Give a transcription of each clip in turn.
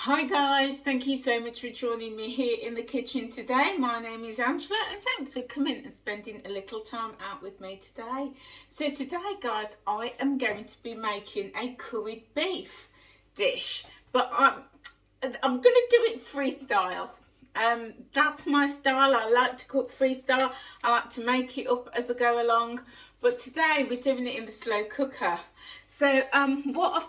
Hi guys, thank you so much for joining me here in the kitchen today. My name is Angela and thanks for coming and spending a little time out with me today. So today guys, I am going to be making a curried beef dish, but I'm going to do it freestyle. That's my style. I like to cook freestyle. I like to make it up as I go along, but today we're doing it in the slow cooker. So what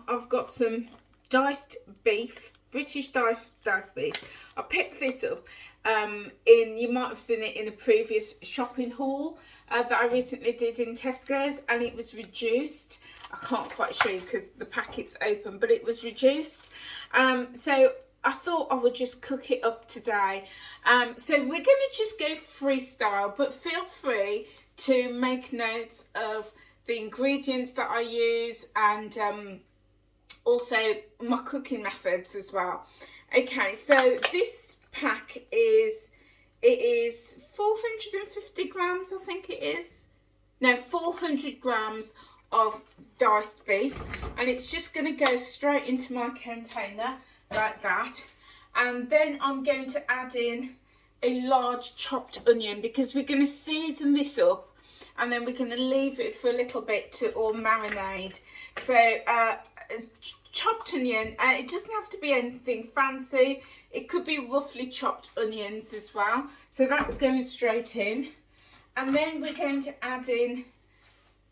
I've got some diced beef, British diced beef. I picked this up you might have seen it in a previous shopping haul that I recently did in Tesco's, and it was reduced. I can't quite show you because the packet's open, but it was reduced. So I thought I would just cook it up today. So we're going to just go freestyle, but feel free to make notes of the ingredients that I use and also my cooking methods as well. Okay, so this pack is 450 grams, I think it is. No, 400 grams of diced beef, and it's just going to go straight into my container like that. And then I'm going to add in a large chopped onion because we're going to season this up and then we're going to leave it for a little bit to all marinate. So chopped onion, it doesn't have to be anything fancy. It could be roughly chopped onions as well. So that's going straight in. And then we're going to add in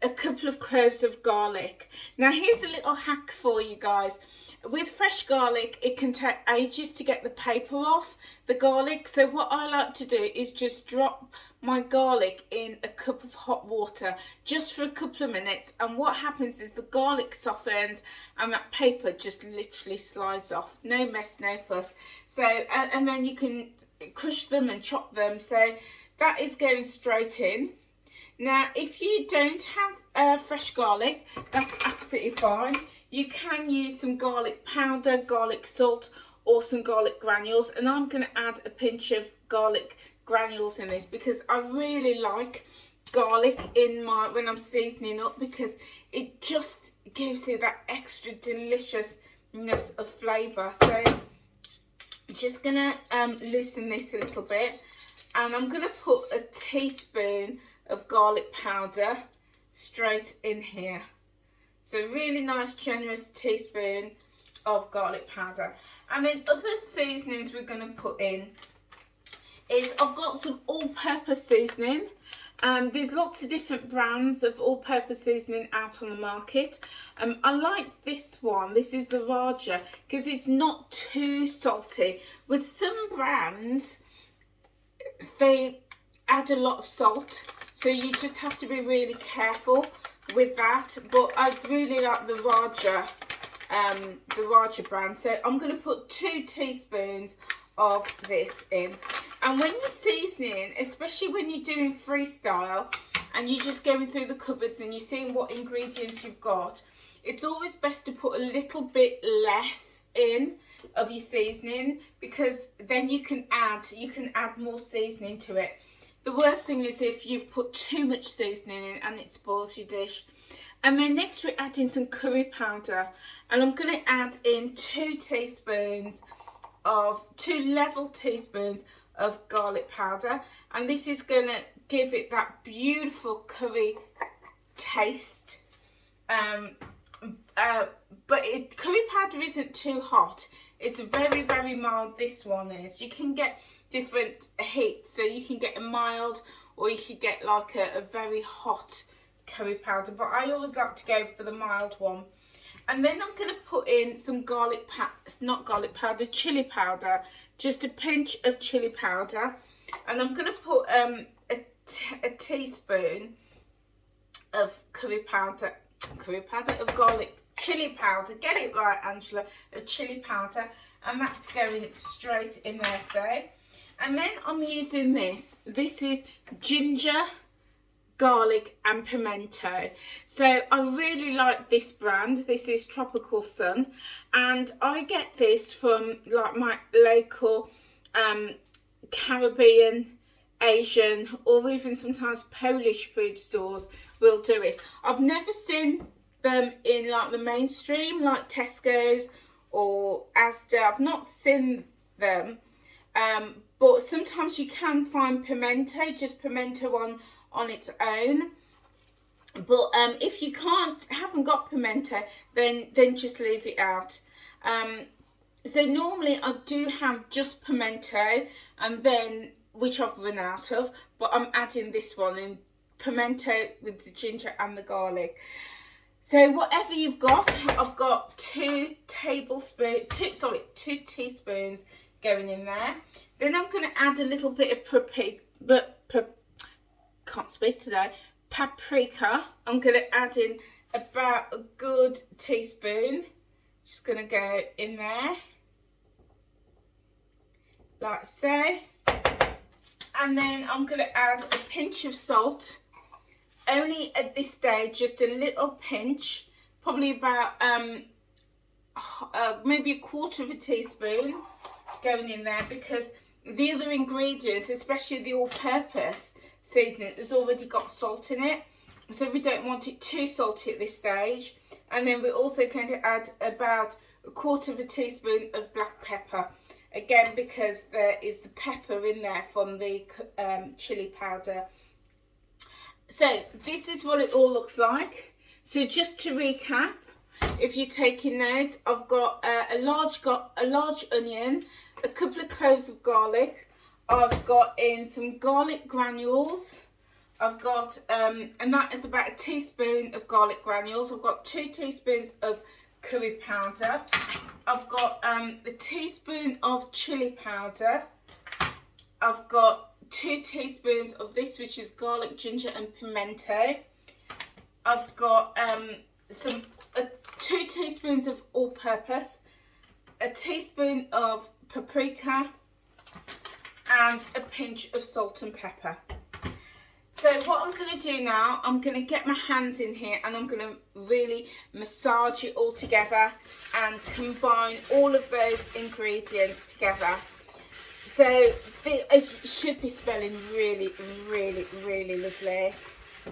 a couple of cloves of garlic. Now here's a little hack for you guys. With fresh garlic, it can take ages to get the paper off the garlic. So what I like to do is just drop my garlic in a cup of hot water just for a couple of minutes, and what happens is the garlic softens and that paper just literally slides off. No mess, no fuss. So and then you can crush them and chop them. So that is going straight in. Now if you don't have fresh garlic, that's absolutely fine. You can use some garlic powder, garlic salt, or some garlic granules, and I'm going to add a pinch of garlic granules in this because I really like garlic in when I'm seasoning up, because it just gives you that extra deliciousness of flavour. So just going to loosen this a little bit, and I'm going to put a teaspoon of garlic powder straight in here. So really nice generous teaspoon of garlic powder. And then other seasonings we're going to put in is I've got some all-purpose seasoning. There's lots of different brands of all-purpose seasoning out on the market. I like this one. This is the Raja because it's not too salty. With some brands, they add a lot of salt, so you just have to be really careful with that. But I really like the Raja brand. So I'm going to put 2 teaspoons of this in. And when you're seasoning, especially when you're doing freestyle and you're just going through the cupboards and you're seeing what ingredients you've got, it's always best to put a little bit less in of your seasoning, because then you can add more seasoning to it. The worst thing is if you've put too much seasoning in and it spoils your dish. And then next we're adding some curry powder, and I'm going to add in 2 level teaspoons of garlic powder, and this is going to give it that beautiful curry taste. But curry powder isn't too hot. It's very, very mild, this one is. You can get different heats, so you can get a mild or you can get like a very hot curry powder, but I always like to go for the mild one. And then I'm going to put in some chili powder, just a pinch of chili powder, and I'm going to put a teaspoon of chili powder of chili powder, get it right Angela, of chili powder, and that's going straight in there. So, and then I'm using this is ginger, garlic and pimento. So I really like this brand. This is Tropical Sun, and I get this from like my local Caribbean, Asian, or even sometimes Polish food stores will do it. I've never seen them in like the mainstream like Tesco's or Asda. I've not seen them, but sometimes you can find pimento, just pimento on its own. But if you haven't got pimento, then just leave it out. So normally I do have just pimento, and then, which I've run out of, but I'm adding this one in, pimento with the ginger and the garlic. So whatever you've got, I've got 2 teaspoons going in there. Then I'm going to add a little bit of paprika. I'm going to add in about a good teaspoon. Just going to go in there, like so. And then I'm going to add a pinch of salt. Only at this stage, just a little pinch, probably about maybe a quarter of a teaspoon going in there, because the other ingredients, especially the all-purpose seasoning, has already got salt in it, so we don't want it too salty at this stage. And then we're also going to add about a quarter of a teaspoon of black pepper, again because there is the pepper in there from the chili powder. So this is what it all looks like. So just to recap, if you're taking notes, I've got a large onion, a couple of cloves of garlic. I've got in some garlic granules. I've got, and that is about a teaspoon of garlic granules. I've got 2 teaspoons of curry powder. I've got a teaspoon of chili powder. I've got 2 teaspoons of this, which is garlic, ginger and pimento. I've got 2 teaspoons of all-purpose, a teaspoon of paprika, and a pinch of salt and pepper. So what I'm going to do now, I'm going to get my hands in here and I'm going to really massage it all together and combine all of those ingredients together. So it should be smelling really, really, really lovely,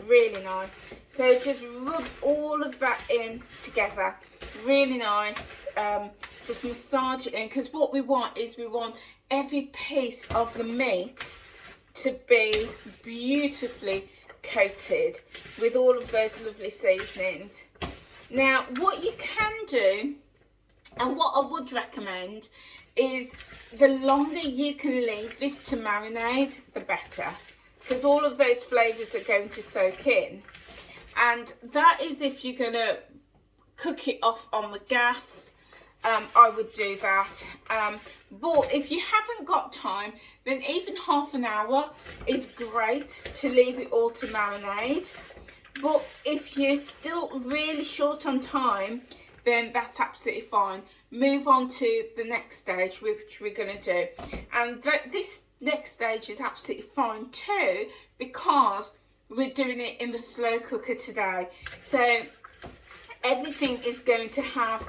really nice. So just rub all of that in together, really nice. Just massage it in, because what we want is we want every piece of the meat to be beautifully coated with all of those lovely seasonings. Now, what you can do, and what I would recommend, is the longer you can leave this to marinate, the better, because all of those flavours are going to soak in. And that is if you're going to cook it off on the gas. I would do that, but if you haven't got time, then even half an hour is great to leave it all to marinate. But if you're still really short on time, then that's absolutely fine. Move on to the next stage, which we're going to do, and this next stage is absolutely fine too, because we're doing it in the slow cooker today, so everything is going to have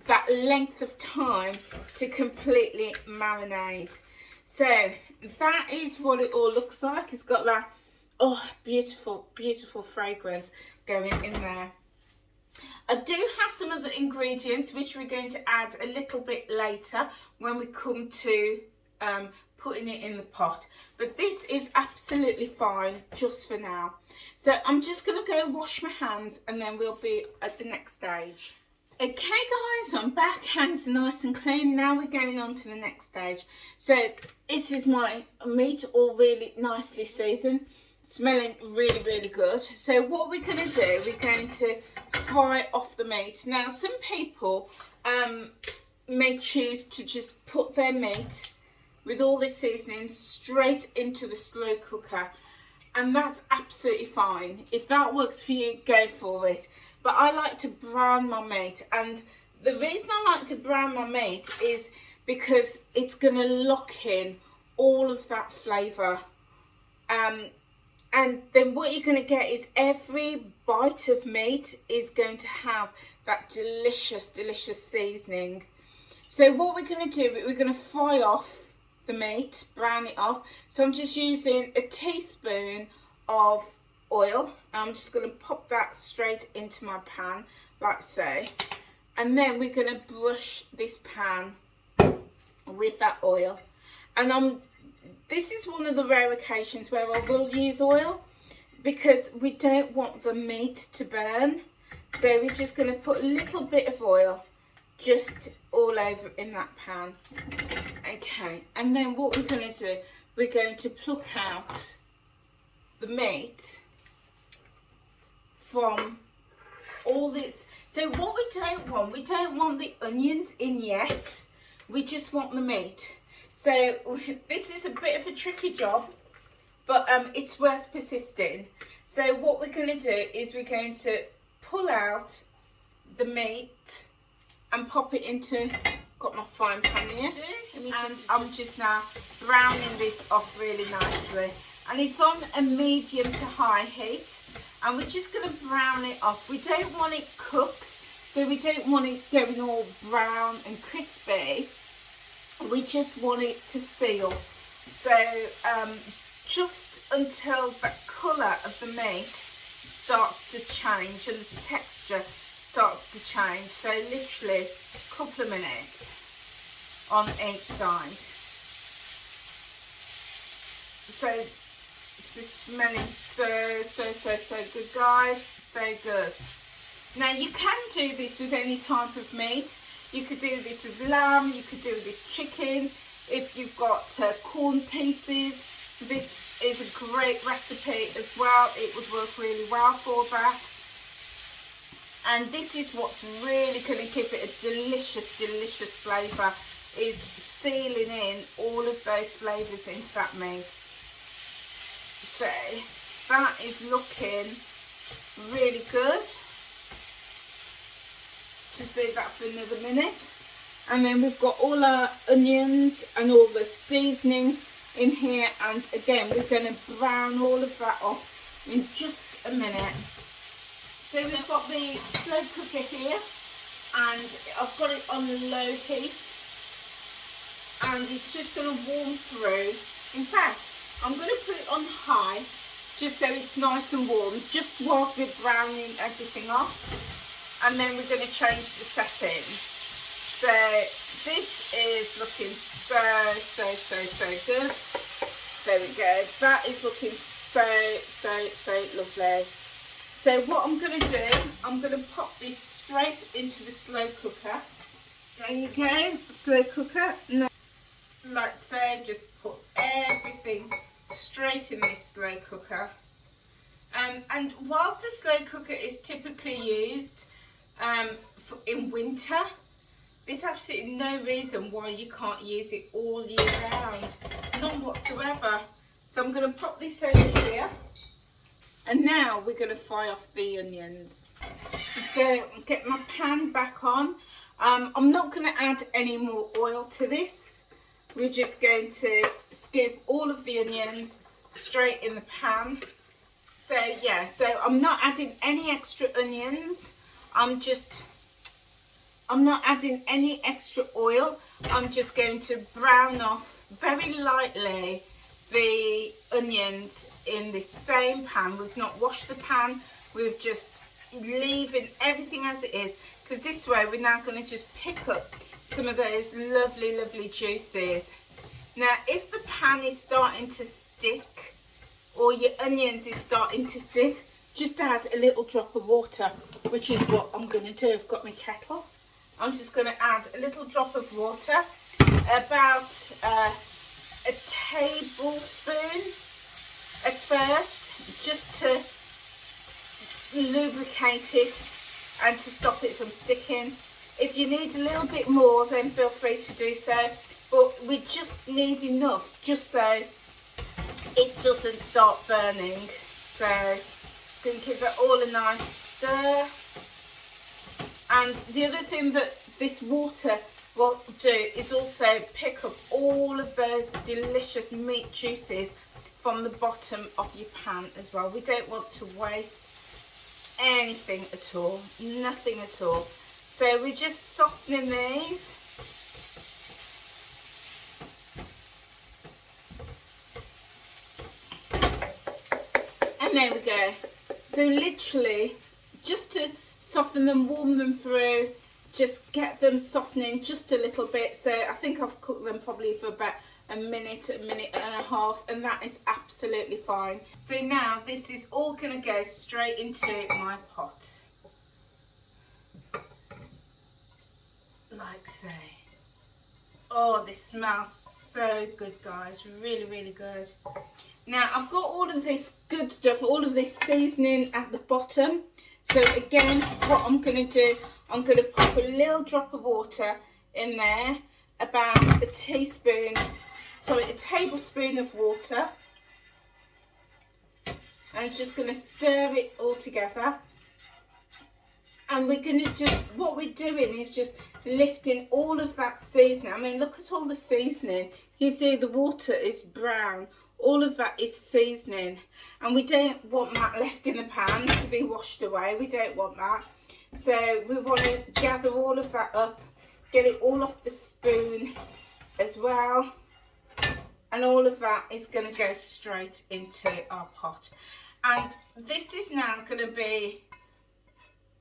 that length of time to completely marinate. So that is what it all looks like. It's got that beautiful fragrance going in there. I do have some other ingredients which we're going to add a little bit later when we come to putting it in the pot, but this is absolutely fine just for now. So I'm just going to go wash my hands and then we'll be at the next stage. Okay guys, I'm back, hands nice and clean. Now we're going on to the next stage. So this is my meat, all really nicely seasoned, smelling really, really good. So what we're going to do, we're going to fry off the meat. Now some people may choose to just put their meat with all this seasoning straight into the slow cooker, and that's absolutely fine. If that works for you, go for it. But I like to brown my meat, and the reason I like to brown my meat is because it's going to lock in all of that flavour. And then what you're going to get is every bite of meat is going to have that delicious, delicious seasoning. So what we're going to do, we're going to fry off the meat, brown it off. So I'm just using a teaspoon of oil. I'm just going to pop that straight into my pan like so, and then we're going to brush this pan with that oil. And this is one of the rare occasions where I will use oil, because we don't want the meat to burn. So we're just going to put a little bit of oil just all over in that pan. Okay, and then what we're going to do, we're going to pluck out the meat from all this. So what we don't want the onions in yet. We just want the meat. So this is a bit of a tricky job, but it's worth persisting. So what we're going to do is we're going to pull out the meat and pop it into, got my frying pan here, and I'm just now browning this off really nicely. And it's on a medium to high heat, and we're just going to brown it off. We don't want it cooked, so we don't want it going all brown and crispy. We just want it to seal. So just until the colour of the meat starts to change and the texture starts to change. So literally a couple of minutes on each side. So this is smelling so good, guys. So good. Now you can do this with any type of meat. You could do this with lamb, you could do this chicken. If you've got corn pieces, this is a great recipe as well. It would work really well for that. And this is what's really going to give it a delicious flavour, is sealing in all of those flavours into that meat. So that is looking really good. Just leave that for another minute, and then we've got all our onions and all the seasonings in here, and again we're going to brown all of that off in just a minute. So we've got the slow cooker here, and I've got it on low heat, and it's just going to warm through. In fact, I'm going to put it on high just so it's nice and warm, just whilst we're browning everything off. And then we're going to change the setting. So this is looking so good. There we go. That is looking so lovely. So what I'm going to do, I'm going to pop this straight into the slow cooker. There you go, slow cooker. Now, like so, just put everything straight in this slow cooker. And whilst the slow cooker is typically used in winter, there's absolutely no reason why you can't use it all year round, none whatsoever. So I'm going to pop this over here, and now we're going to fry off the onions. So get my pan back on. I'm not going to add any more oil to this. We're just going to scoop all of the onions straight in the pan. So yeah, so I'm not adding any extra onions. I'm not adding any extra oil. I'm just going to brown off very lightly the onions in this same pan. We've not washed the pan. We're just leaving everything as it is, because this way we're now going to just pick up some of those lovely juices. Now, if the pan is starting to stick, or your onions is starting to stick, just add a little drop of water, which is what I'm going to do. I've got my kettle. I'm just going to add a little drop of water, about a tablespoon at first, just to lubricate it and to stop it from sticking. If you need a little bit more, then feel free to do so, but we just need enough just so it doesn't start burning. So just going to give it all a nice stir. And the other thing that this water will do is also pick up all of those delicious meat juices from the bottom of your pan as well. We don't want to waste anything at all, nothing at all. So we're just softening these. And there we go. So literally, just to soften them, warm them through, just get them softening just a little bit. So I think I've cooked them probably for about a minute and a half, and that is absolutely fine. So now this is all going to go straight into my pot, like so. Oh, this smells so good, guys, really, really good. Now I've got all of this good stuff, all of this seasoning at the bottom. So again, what I'm going to do, I'm going to pop a little drop of water in there, about a tablespoon of water. I'm just going to stir it all together. And we're going to just, what we're doing is just lifting all of that seasoning. I mean, look at all the seasoning. You see the water is brown. All of that is seasoning. And we don't want that left in the pan to be washed away. We don't want that. So we want to gather all of that up, get it all off the spoon as well. And all of that is going to go straight into our pot. And this is now going to be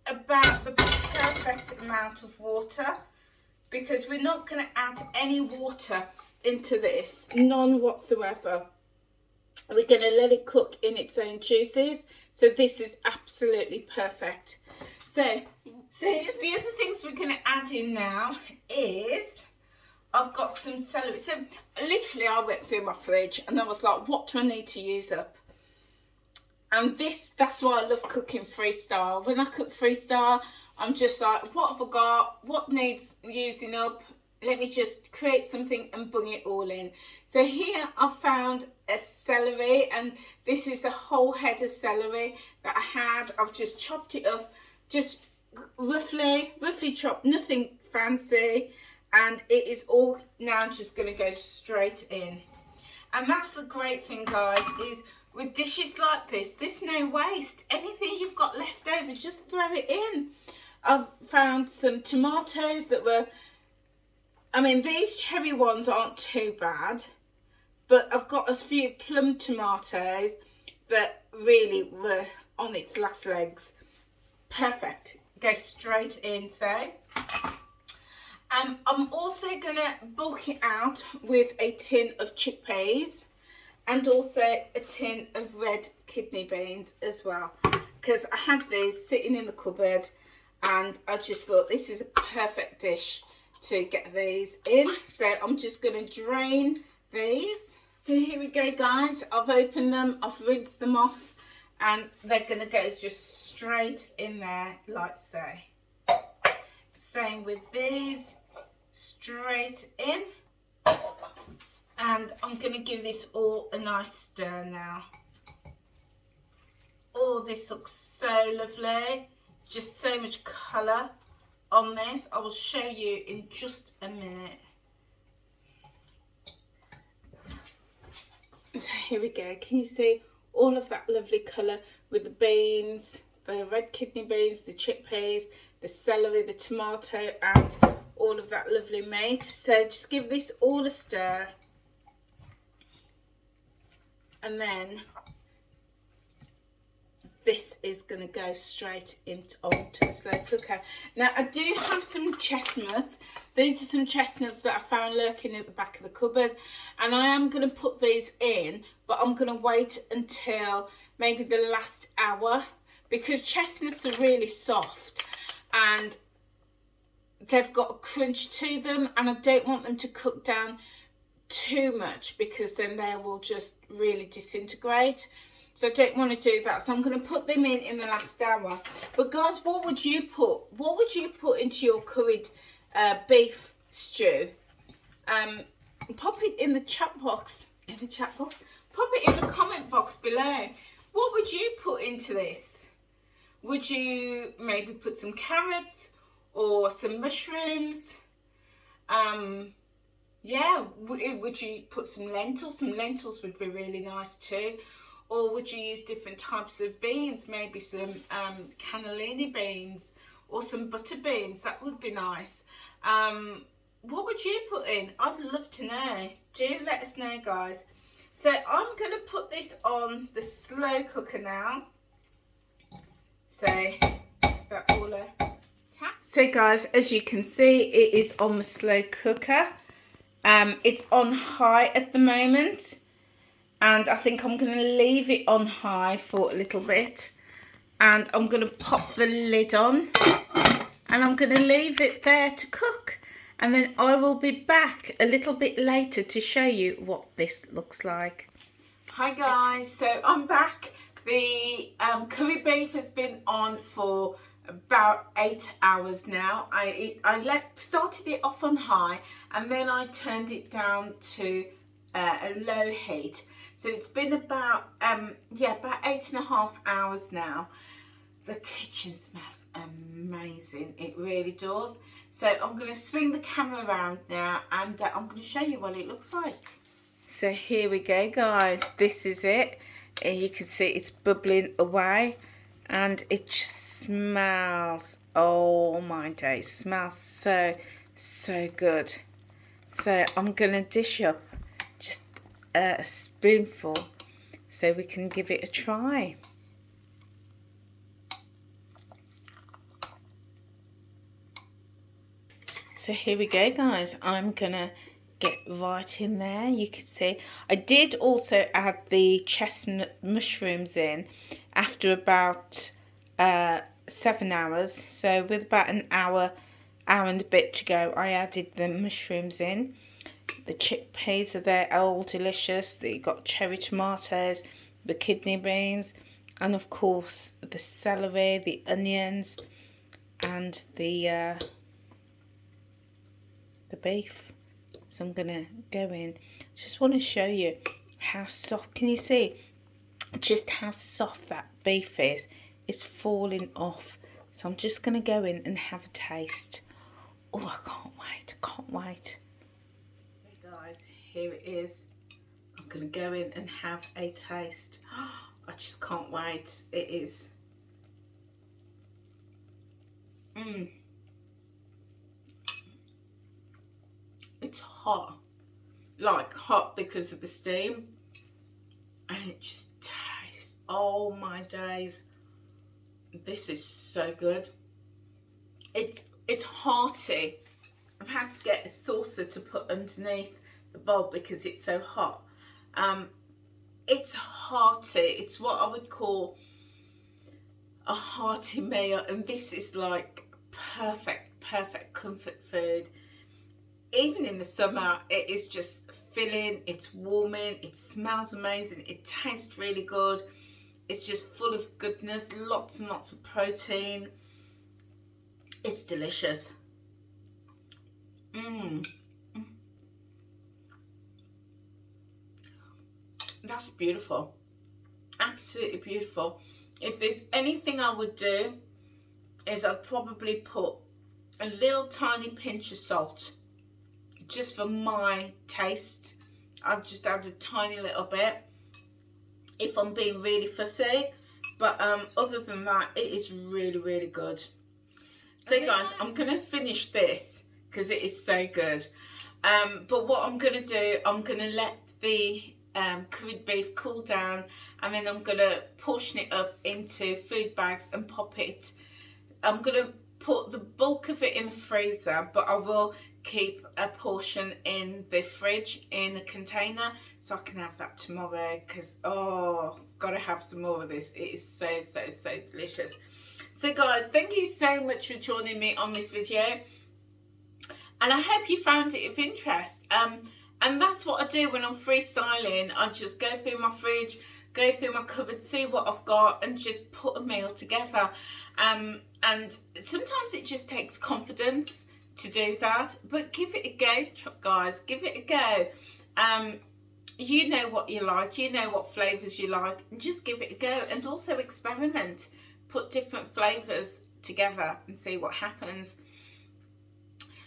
about the perfect amount of water, because we're not going to add any water into this, none whatsoever. We're going to let it cook in its own juices. So this is absolutely perfect. So the other things we're going to add in now is, I've got some celery. So literally I went through my fridge and I was like, what do I need to use up? And that's why I love cooking freestyle. When I cook freestyle, I'm just like, what have I got? What needs using up? Let me just create something and bring it all in. So here I found a celery, and this is the whole head of celery that I had. I've just chopped it up, just roughly chopped, nothing fancy. And it is all now just going to go straight in. And that's the great thing, guys, is with dishes like this, there's no waste. Anything you've got left over, just throw it in. I've found some tomatoes that were, I mean, these cherry ones aren't too bad, but I've got a few plum tomatoes that really were on its last legs. Perfect. Go straight in, so. I'm also going to bulk it out with a tin of chickpeas and also a tin of red kidney beans as well, because I had these sitting in the cupboard and I just thought this is a perfect dish to get these in. So I'm just going to drain these. So here we go, guys. I've opened them, I've rinsed them off, and they're going to go just straight in there like so. Same with these, straight in. And I'm going to give this all a nice stir now. Oh, this looks so lovely. Just so much colour on this. I will show you in just a minute. So here we go. Can you see all of that lovely colour with the beans, the red kidney beans, the chickpeas, the celery, the tomato, and all of that lovely meat. So just give this all a stir. And then this is going to go straight onto the slow cooker. Now I do have some chestnuts. These are some chestnuts that I found lurking at the back of the cupboard, and I am going to put these in, but I'm going to wait until maybe the last hour, because chestnuts are really soft and they've got a crunch to them, and I don't want them to cook down too much, because then they will just really disintegrate. So I don't want to do that. So I'm going to put them in the last hour. But guys, what would you put into your curried beef stew? Pop it in the chat box. Pop it in the comment box below. What would you put into this? Would you maybe put some carrots or some mushrooms? Yeah, would you put some lentils? Some lentils would be really nice too. Or would you use different types of beans? Maybe some cannellini beans or some butter beans. That would be nice. What would you put in? I'd love to know. Do let us know, guys. So I'm going to put this on the slow cooker now. So that all So guys, as you can see, it is on the slow cooker. It's on high at the moment, and I think I'm going to leave it on high for a little bit, and I'm going to pop the lid on, and I'm going to leave it there to cook, and then I will be back a little bit later to show you what this looks like. Hi guys, so I'm back. The curry beef has been on for about 8 hours now. I started it off on high, and then I turned it down to a low heat. So it's been about about 8.5 hours now. The kitchen smells amazing, it really does. So I'm going to swing the camera around now, and I'm going to show you what it looks like. So here we go guys, this is it. You can see it's bubbling away, and it just smells, oh my days, smells so good. So I'm gonna dish up just a spoonful so we can give it a try. So here we go guys, I'm gonna get right in there. You can see I did also add the chestnut mushrooms in after about 7 hours. So with about an hour and a bit to go, I added the mushrooms in. The chickpeas are there, all delicious. You've got cherry tomatoes, the kidney beans, and of course the celery, the onions, and the beef. So I'm gonna go in. Just want to show you how soft. Can you see just how soft that beef is? It's falling off. So I'm just gonna go in and have a taste. Oh, I can't wait. I can't wait. Hey guys, here it is. I'm gonna go in and have a taste. I just can't wait. It is. It's hot, like hot because of the steam, and it just tastes, oh my days, this is so good. It's hearty. I've had to get a saucer to put underneath the bowl because it's so hot. It's hearty. It's what I would call a hearty meal, and this is like perfect comfort food. Even in the summer, it is just filling, it's warming, it smells amazing, it tastes really good. It's just full of goodness, lots and lots of protein. It's delicious. That's beautiful. Absolutely beautiful. If there's anything I would do, is I'd probably put a little tiny pinch of salt. Just for my taste, I've just add a tiny little bit if I'm being really fussy, but other than that, it is really good. So guys, I'm gonna finish this because it is so good, but what I'm gonna do, I'm gonna let the curried beef cool down, and then I'm gonna portion it up into food bags and pop it. I'm gonna put the bulk of it in the freezer, but I will keep a portion in the fridge in a container so I can have that tomorrow, because I've got to have some more of this. It is so delicious. So guys, thank you so much for joining me on this video, and I hope you found it of interest. And that's what I do when I'm freestyling. I just go through my fridge, go through my cupboard, see what I've got, and just put a meal together. And sometimes it just takes confidence to do that, but give it a go, guys. Give it a go. You know what you like, you know what flavours you like, and just give it a go. And also experiment, put different flavours together and see what happens.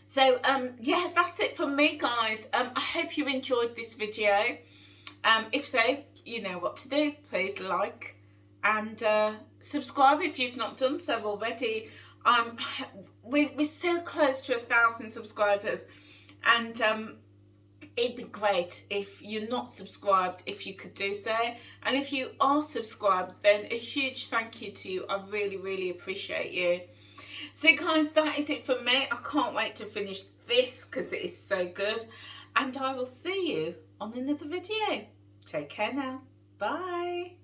So yeah, that's it from me, guys. I hope you enjoyed this video. If so, you know what to do. Please like and subscribe if you've not done so already. We're so close to 1,000 subscribers, and it'd be great if you're not subscribed, if you could do so. And if you are subscribed, then a huge thank you to you. I really appreciate you. So guys, that is it for me. I can't wait to finish this because it is so good. And I will see you on another video. Take care now. Bye.